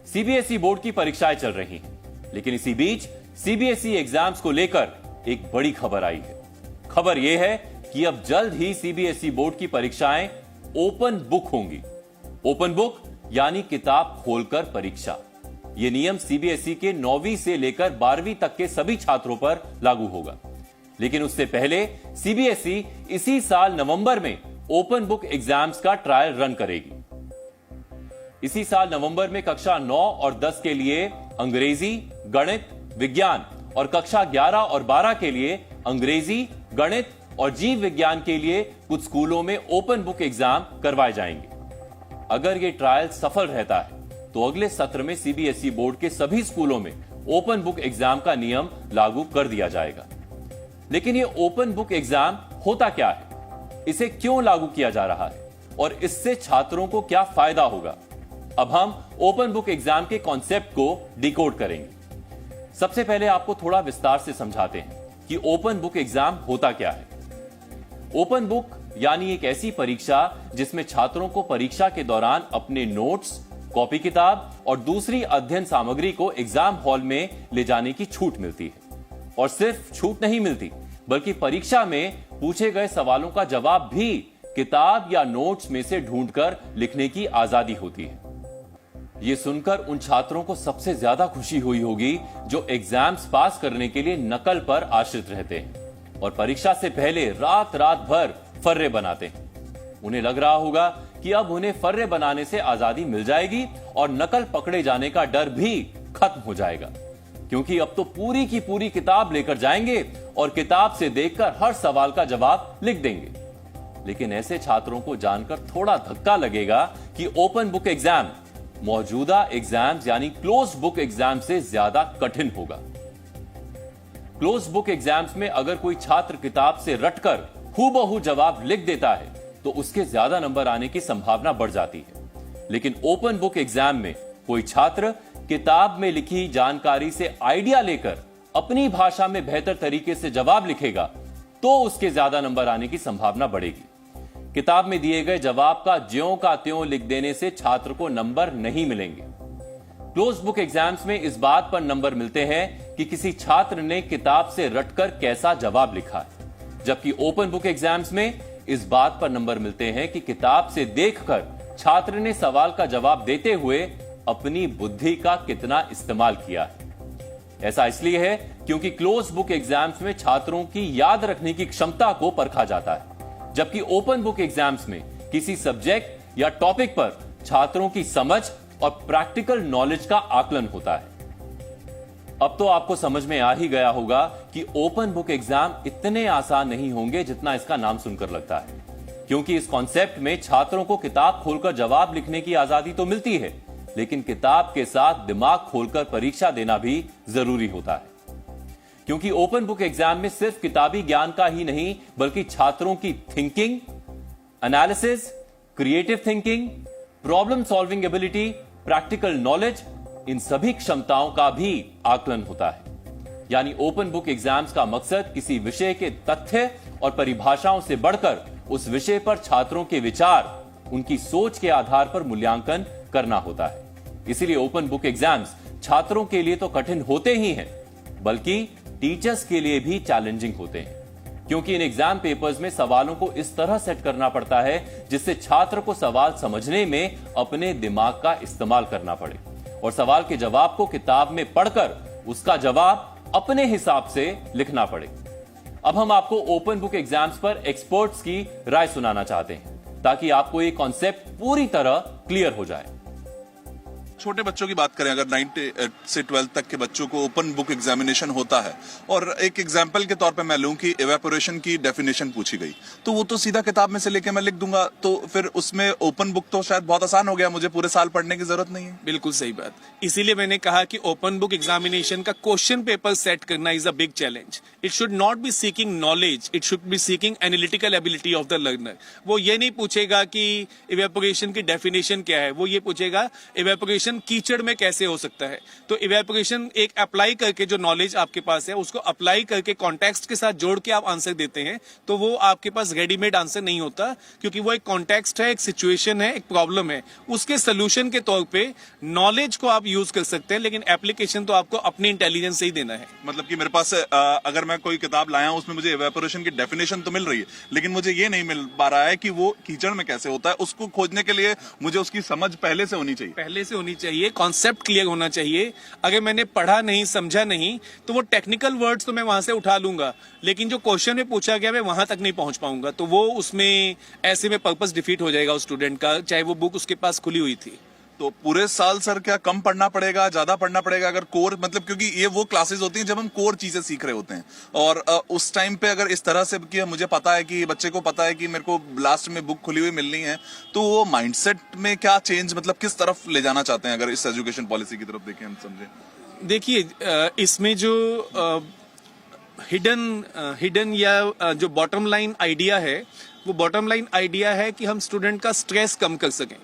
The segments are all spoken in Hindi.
सीबीएसई बोर्ड की परीक्षाएं चल रही हैं, लेकिन इसी बीच सीबीएसई एग्जाम्स को लेकर एक बड़ी खबर आई है। खबर यह है कि अब जल्द ही सीबीएसई बोर्ड की परीक्षाएं ओपन बुक होंगी। ओपन बुक यानी किताब खोलकर परीक्षा। यह नियम सीबीएसई के 9वीं से लेकर 12वीं तक के सभी छात्रों पर लागू होगा। लेकिन उससे पहले सीबीएसई इसी साल नवंबर में ओपन बुक एग्जाम्स का ट्रायल रन करेगी। इसी साल नवंबर में कक्षा 9 और 10 के लिए अंग्रेजी, गणित, विज्ञान और कक्षा 11 और 12 के लिए अंग्रेजी, गणित और जीव विज्ञान के लिए कुछ स्कूलों में ओपन बुक एग्जाम करवाए जाएंगे। अगर यह ट्रायल सफल रहता है तो अगले सत्र में सीबीएसई बोर्ड के सभी स्कूलों में ओपन बुक एग्जाम का नियम लागू कर दिया जाएगा। लेकिन यह ओपन बुक एग्जाम होता क्या है, इसे क्यों लागू किया जा रहा है और इससे छात्रों को क्या फायदा होगा, अब हम ओपन बुक एग्जाम के कॉन्सेप्ट को डिकोड करेंगे। सबसे पहले आपको थोड़ा विस्तार से समझाते हैं कि ओपन बुक एग्जाम होता क्या है। ओपन बुक यानी एक ऐसी परीक्षा जिसमें छात्रों को परीक्षा के दौरान अपने नोट्स, कॉपी किताब और दूसरी अध्ययन सामग्री को एग्जाम हॉल में ले जाने की छूट मिलती है। और सिर्फ छूट नहीं मिलती, बल्कि परीक्षा में पूछे गए सवालों का जवाब भी किताब या नोट्स में से ढूंढकर लिखने की आजादी होती है। यह सुनकर उन छात्रों को सबसे ज्यादा खुशी हुई होगी जो एग्जाम्स पास करने के लिए नकल पर आश्रित रहते हैं और परीक्षा से पहले रात रात भर फर्रे बनाते हैं। उन्हें लग रहा होगा कि अब उन्हें फर्रे बनाने से आजादी मिल जाएगी और नकल पकड़े जाने का डर भी खत्म हो जाएगा, क्योंकि अब तो पूरी की पूरी किताब लेकर जाएंगे और किताब से देखकर हर सवाल का जवाब लिख देंगे। लेकिन ऐसे छात्रों को जानकर थोड़ा धक्का लगेगा कि ओपन बुक एग्जाम मौजूदा एग्जाम्स यानी क्लोज बुक एग्जाम से ज्यादा कठिन होगा। क्लोज बुक एग्जाम्स में अगर कोई छात्र किताब से रटकर हूबहू जवाब लिख देता है तो उसके ज्यादा नंबर आने की संभावना बढ़ जाती है। लेकिन ओपन बुक एग्जाम में कोई छात्र किताब में लिखी जानकारी से आइडिया लेकर अपनी भाषा में बेहतर तरीके से जवाब लिखेगा तो उसके ज्यादा नंबर आने की संभावना बढ़ेगी। किताब में दिए गए जवाब का ज्यों का त्यों लिख देने से छात्र को नंबर नहीं मिलेंगे। क्लोज बुक एग्जाम्स में इस बात पर नंबर मिलते हैं कि किसी छात्र ने किताब से रटकर कैसा जवाब लिखा है, जबकि ओपन बुक एग्जाम्स में इस बात पर नंबर मिलते हैं कि किताब से देखकर छात्र ने सवाल का जवाब देते हुए अपनी बुद्धि का कितना इस्तेमाल किया है। ऐसा इसलिए है क्योंकि क्लोज बुक एग्जाम्स में छात्रों की याद रखने की क्षमता को परखा जाता है, जबकि ओपन बुक एग्जाम्स में किसी सब्जेक्ट या टॉपिक पर छात्रों की समझ और प्रैक्टिकल नॉलेज का आकलन होता है। अब तो आपको समझ में आ ही गया होगा कि ओपन बुक एग्जाम इतने आसान नहीं होंगे जितना इसका नाम सुनकर लगता है, क्योंकि इस कॉन्सेप्ट में छात्रों को किताब खोलकर जवाब लिखने की आजादी तो मिलती है, लेकिन किताब के साथ दिमाग खोलकर परीक्षा देना भी जरूरी होता है। क्योंकि ओपन बुक एग्जाम में सिर्फ किताबी ज्ञान का ही नहीं बल्कि छात्रों की thinking, analysis, creative thinking, problem solving ability, practical knowledge, इन सभी क्षमताओं का भी आकलन होता है। यानी ओपन बुक एग्जाम्स का मकसद किसी विषय के तथ्य और परिभाषाओं से बढ़कर उस विषय पर छात्रों के विचार, उनकी सोच के आधार पर मूल्यांकन करना होता है। इसीलिए ओपन बुक एग्जाम्स छात्रों के लिए तो कठिन होते ही हैं, बल्कि टीचर्स के लिए भी चैलेंजिंग होते हैं, क्योंकि इन एग्जाम पेपर्स में सवालों को इस तरह सेट करना पड़ता है जिससे छात्र को सवाल समझने में अपने दिमाग का इस्तेमाल करना पड़े और सवाल के जवाब को किताब में पढ़कर उसका जवाब अपने हिसाब से लिखना पड़े। अब हम आपको ओपन बुक एग्जाम्स पर एक्सपर्ट्स की राय सुनाना चाहते हैं ताकि आपको ये कॉन्सेप्ट पूरी तरह क्लियर हो जाए। छोटे बच्चों की बात करें, अगर 9 से 12 तक के बच्चों को ओपन बुक एग्जामिनेशन होता है और एक एग्जाम्पल के तौर पे मैं लूं कि इवेपोरेशन की डेफिनेशन पूछी गई तो वो तो सीधा किताब में से लेके मैं लिख दूंगा, तो फिर उसमें ओपन बुक तो शायद बहुत आसान हो गया, मुझे पूरे साल पढ़ने की जरूरत नहीं है। बिल्कुल सही बात। इसीलिए मैंने कहा कि ओपन बुक एग्जामिनेशन का क्वेश्चन पेपर सेट करना is a big challenge. It should not be seeking knowledge, it should be seeking analytical ability of the learner. वो ये नहीं पूछेगा कि इवेपोरेशन की डेफिनेशन क्या है, वो ये पूछेगा इवेपोरेशन इवेपोरेशन कीचड़ में कैसे हो सकता है। तो इवेपोरेशन एक अप्लाई करके जो नॉलेज आपके पास है उसको अप्लाई करके कॉन्टेक्स्ट के साथ जोड़ के आप आंसर देते हैं, तो वो आपके पास रेडीमेड आंसर नहीं होता, क्योंकि वो एक कॉन्टेक्स्ट है, एक सिचुएशन है, एक प्रॉब्लम है। उसके सोल्यूशन के तौर पे नॉलेज को आप यूज कर सकते हैं, लेकिन एप्लीकेशन तो आपको अपनी इंटेलिजेंस से ही देना है। मतलब कि मेरे पास अगर मैं कोई किताब लाया हूं उसमें मुझे इवेपोरेशन की डेफिनेशन तो मिल रही है, लेकिन मुझे ये नहीं मिल पा रहा है कि वो कीचड़ में कैसे होता है। उसको खोजने के लिए मुझे उसकी समझ पहले से होनी चाहिए। पहले से होनी चाहिए, कॉन्सेप्ट क्लियर होना चाहिए। अगर मैंने पढ़ा नहीं, समझा नहीं, तो वो टेक्निकल वर्ड्स तो मैं वहां से उठा लूंगा, लेकिन जो क्वेश्चन में पूछा गया मैं वहां तक नहीं पहुंच पाऊंगा। तो वो उसमें ऐसे में पर्पस डिफीट हो जाएगा उस स्टूडेंट का, चाहे वो बुक उसके पास खुली हुई थी। तो पूरे साल सर क्या कम पढ़ना पड़ेगा, ज्यादा पढ़ना पड़ेगा अगर कोर, मतलब क्योंकि ये वो क्लासेस होती हैं जब हम कोर चीजें सीख रहे होते हैं, और उस टाइम पे अगर इस तरह से कि मुझे पता है कि बच्चे को पता है कि मेरे को लास्ट में बुक खुली हुई मिलनी है, तो वो माइंडसेट में क्या चेंज, मतलब किस तरफ ले जाना चाहते हैं अगर इस एजुकेशन पॉलिसी की तरफ देखें हम समझे। देखिए, इसमें जो हिडन या जो बॉटम लाइन आइडिया है, वो बॉटम लाइन आइडिया है कि हम स्टूडेंट का स्ट्रेस कम कर सकें।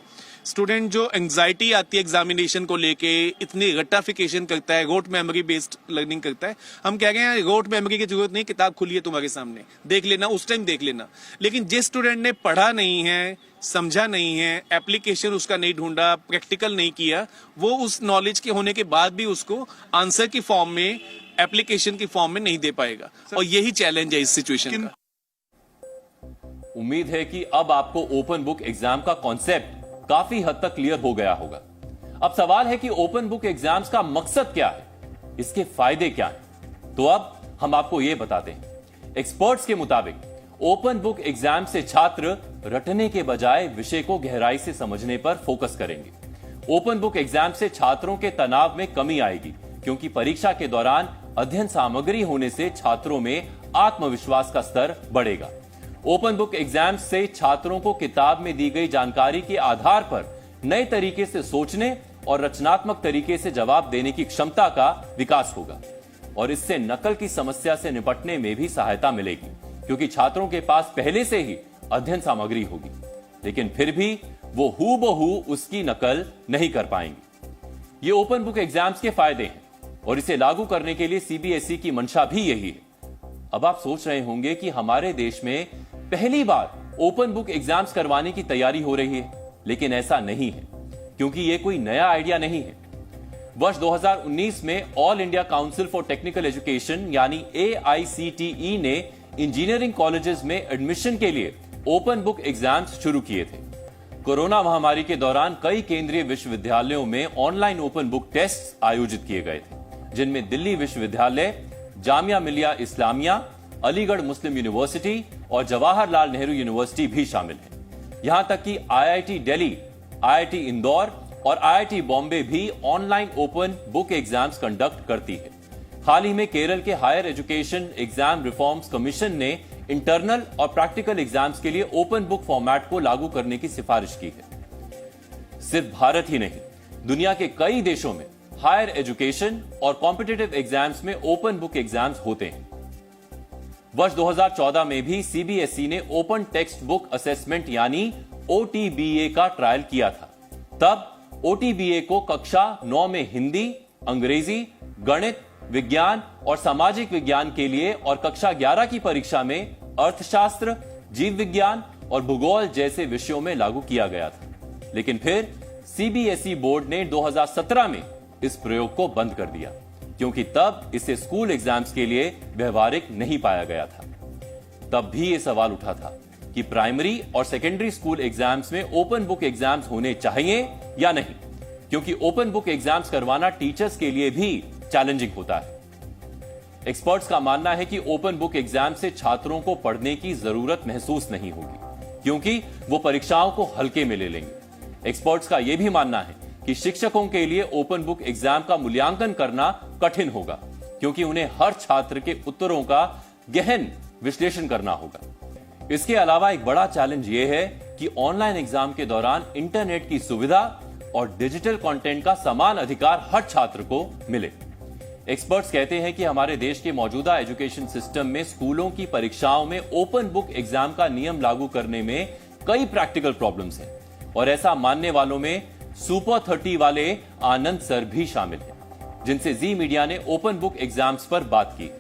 स्टूडेंट जो एंजाइटी आती है एग्जामिनेशन को लेके, इतनी रट्टाफिकेशन करता है, रोट मेमोरी बेस्ड लर्निंग करता है। हम कह रहे हैं रोट मेमोरी की जरूरत नहीं, किताब खुली है तुम्हारे सामने, देख लेना, उस टाइम देख लेना। लेकिन जिस स्टूडेंट ने पढ़ा नहीं है, समझा नहीं है, एप्लीकेशन उसका नहीं ढूंढा, प्रैक्टिकल नहीं किया, वो उस नॉलेज के होने के बाद भी उसको आंसर की फॉर्म में, एप्लीकेशन की फॉर्म में नहीं दे पाएगा। और यही चैलेंज है इस सिचुएशन का। उम्मीद है कि अब आपको ओपन बुक एग्जाम का कॉन्सेप्ट काफी हद तक क्लियर हो गया होगा। अब सवाल है कि ओपन बुक एग्जाम्स का मकसद क्या है, इसके फायदे क्या हैं? तो अब हम आपको यह बताते हैं। एक्सपर्ट्स के मुताबिक ओपन बुक एग्जाम से छात्र रटने के बजाय विषय को गहराई से समझने पर फोकस करेंगे। ओपन बुक एग्जाम से छात्रों के तनाव में कमी आएगी, क्योंकि परीक्षा के दौरान अध्ययन सामग्री होने से छात्रों में आत्मविश्वास का स्तर बढ़ेगा। ओपन बुक एग्जाम से छात्रों को किताब में दी गई जानकारी के आधार पर नए तरीके से सोचने और रचनात्मक तरीके से जवाब देने की क्षमता का विकास होगा, और इससे नकल की समस्या से निपटने में भी सहायता मिलेगी, क्योंकि छात्रों के पास पहले से ही अध्ययन सामग्री होगी, लेकिन फिर भी वो हूबहू उसकी नकल नहीं कर पाएंगे। ये ओपन बुक एग्जाम्स के फायदे हैं, और इसे लागू करने के लिए सीबीएसई की मंशा भी यही है। अब आप सोच रहे होंगे कि हमारे देश में पहली बार ओपन बुक एग्जाम्स करवाने की तैयारी हो रही है, लेकिन ऐसा नहीं है, क्योंकि यह कोई नया आइडिया नहीं है। वर्ष 2019 में all India council for technical education यानी AICTE ने इंजीनियरिंग कॉलेजेस में एडमिशन के लिए ओपन बुक एग्जाम्स शुरू किए थे। कोरोना महामारी के दौरान कई केंद्रीय विश्वविद्यालयों में ऑनलाइन ओपन बुक टेस्ट आयोजित किए गए थे, जिनमें दिल्ली विश्वविद्यालय, जामिया मिलिया इस्लामिया, अलीगढ़ मुस्लिम यूनिवर्सिटी और जवाहरलाल नेहरू यूनिवर्सिटी भी शामिल हैं। यहां तक कि IIT दिल्ली, IIT इंदौर और IIT बॉम्बे भी online open book exams conduct करती है। हाल ही में केरल के higher education exam reforms commission ने इंटरनल और प्रैक्टिकल एग्जाम्स के लिए ओपन बुक फॉर्मेट को लागू करने की सिफारिश की है। सिर्फ भारत ही नहीं, दुनिया के कई देशों में हायर एजुकेशन और कॉम्पिटिटिव एग्जाम्स में ओपन बुक एग्जाम्स होते हैं। वर्ष 2014 में भी सीबीएसई ने ओपन टेक्स्ट बुक असेसमेंट यानी OTBA का ट्रायल किया था। तब OTBA को कक्षा 9 में हिंदी, अंग्रेजी, गणित, विज्ञान और सामाजिक विज्ञान के लिए और कक्षा 11 की परीक्षा में अर्थशास्त्र, जीव विज्ञान और भूगोल जैसे विषयों में लागू किया गया था। लेकिन फिर सीबीएसई बोर्ड ने 2017 में इस प्रयोग को बंद कर दिया, क्योंकि तब इसे स्कूल एग्जाम्स के लिए व्यवहारिक नहीं पाया गया था। तब भी यह सवाल उठा था कि प्राइमरी और सेकेंडरी स्कूल एग्जाम्स में ओपन बुक एग्जाम्स होने चाहिए या नहीं, क्योंकि ओपन बुक एग्जाम्स करवाना टीचर्स के लिए भी चैलेंजिंग होता है। एक्सपर्ट्स का मानना है कि ओपन बुक एग्जाम से छात्रों को पढ़ने की जरूरत महसूस नहीं होगी, क्योंकि वो परीक्षाओं को हल्के में ले लेंगे। एक्सपर्ट्स का यह भी मानना है कि शिक्षकों के लिए ओपन बुक एग्जाम का मूल्यांकन करना कठिन होगा, क्योंकि उन्हें हर छात्र के उत्तरों का गहन विश्लेषण करना होगा। इसके अलावा एक बड़ा चैलेंज यह है कि ऑनलाइन एग्जाम के दौरान इंटरनेट की सुविधा और डिजिटल कंटेंट का समान अधिकार हर छात्र को मिले। एक्सपर्ट्स कहते हैं कि हमारे देश के मौजूदा एजुकेशन सिस्टम में स्कूलों की परीक्षाओं में ओपन बुक एग्जाम का नियम लागू करने में कई प्रैक्टिकल प्रॉब्लम्स हैं, और ऐसा मानने वालों में सुपर 30 वाले आनंद सर भी शामिल हैं, जिनसे जी मीडिया ने ओपन बुक एग्जाम्स पर बात की।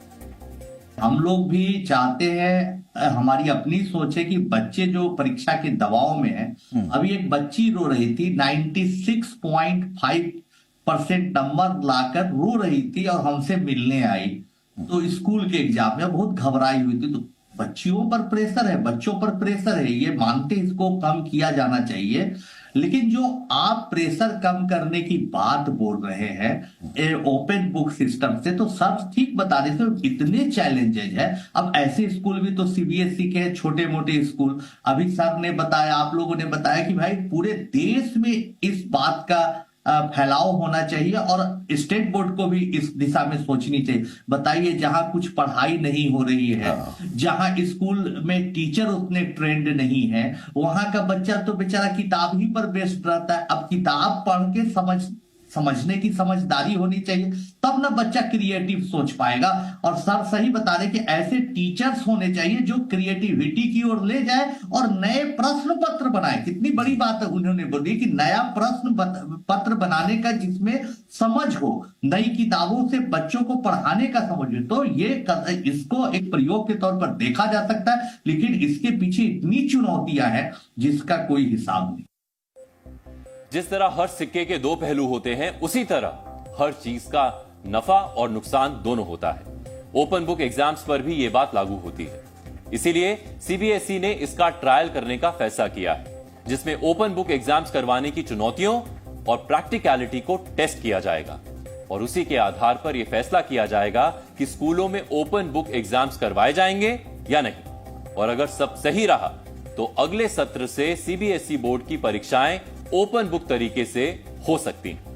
हम लोग भी चाहते हैं, हमारी अपनी सोच है कि बच्चे जो परीक्षा के दबाव में है, अभी एक बच्ची रो रही थी 96.5% नंबर लाकर रो रही थी और हमसे मिलने आई, तो स्कूल के एग्जाम में बहुत घबराई हुई थी। तो बच्चियों पर प्रेशर है, बच्चों पर प्रेशर है, ये मानते इसको कम किया जाना चाहिए। लेकिन जो आप प्रेशर कम करने की बात बोल रहे हैं ओपन बुक सिस्टम से, तो सब ठीक बता रहे थे, इतने चैलेंजेस है। अब ऐसे स्कूल भी तो सीबीएसई के हैं, छोटे मोटे स्कूल। अभी सर ने बताया, आप लोगों ने बताया कि भाई पूरे देश में इस बात का फैलाव होना चाहिए और स्टेट बोर्ड को भी इस दिशा में सोचनी चाहिए। बताइए, जहां कुछ पढ़ाई नहीं हो रही है, जहां स्कूल में टीचर उतने ट्रेंड नहीं है, वहां का बच्चा तो बेचारा किताब ही पर बेस्ड रहता है। अब किताब पढ़ के समझने की समझदारी होनी चाहिए, तब ना बच्चा क्रिएटिव सोच पाएगा। और सर सही बता रहे कि ऐसे टीचर्स होने चाहिए जो क्रिएटिविटी की ओर ले जाए और नए प्रश्न पत्र बनाए। कितनी बड़ी बात है उन्होंने बोली कि नया प्रश्न पत्र बनाने का जिसमें समझ हो, नई किताबों से बच्चों को पढ़ाने का समझ हो। तो ये इसको एक प्रयोग के तौर पर देखा जा सकता है, लेकिन इसके पीछे इतनी चुनौतियां हैं जिसका कोई हिसाब नहीं। जिस तरह हर सिक्के के दो पहलू होते हैं, उसी तरह हर चीज का नफा और नुकसान दोनों होता है। ओपन बुक एग्जाम्स पर भी यह बात लागू होती है। इसीलिए सीबीएसई ने इसका ट्रायल करने का फैसला किया है, जिसमें ओपन बुक एग्जाम्स करवाने की चुनौतियों और प्रैक्टिकलिटी को टेस्ट किया जाएगा और उसी के आधार पर यह फैसला किया जाएगा कि स्कूलों में ओपन बुक एग्जाम्स करवाए जाएंगे या नहीं। और अगर सब सही रहा तो अगले सत्र से सीबीएसई बोर्ड की परीक्षाएं ओपन बुक तरीके से हो सकती हैं।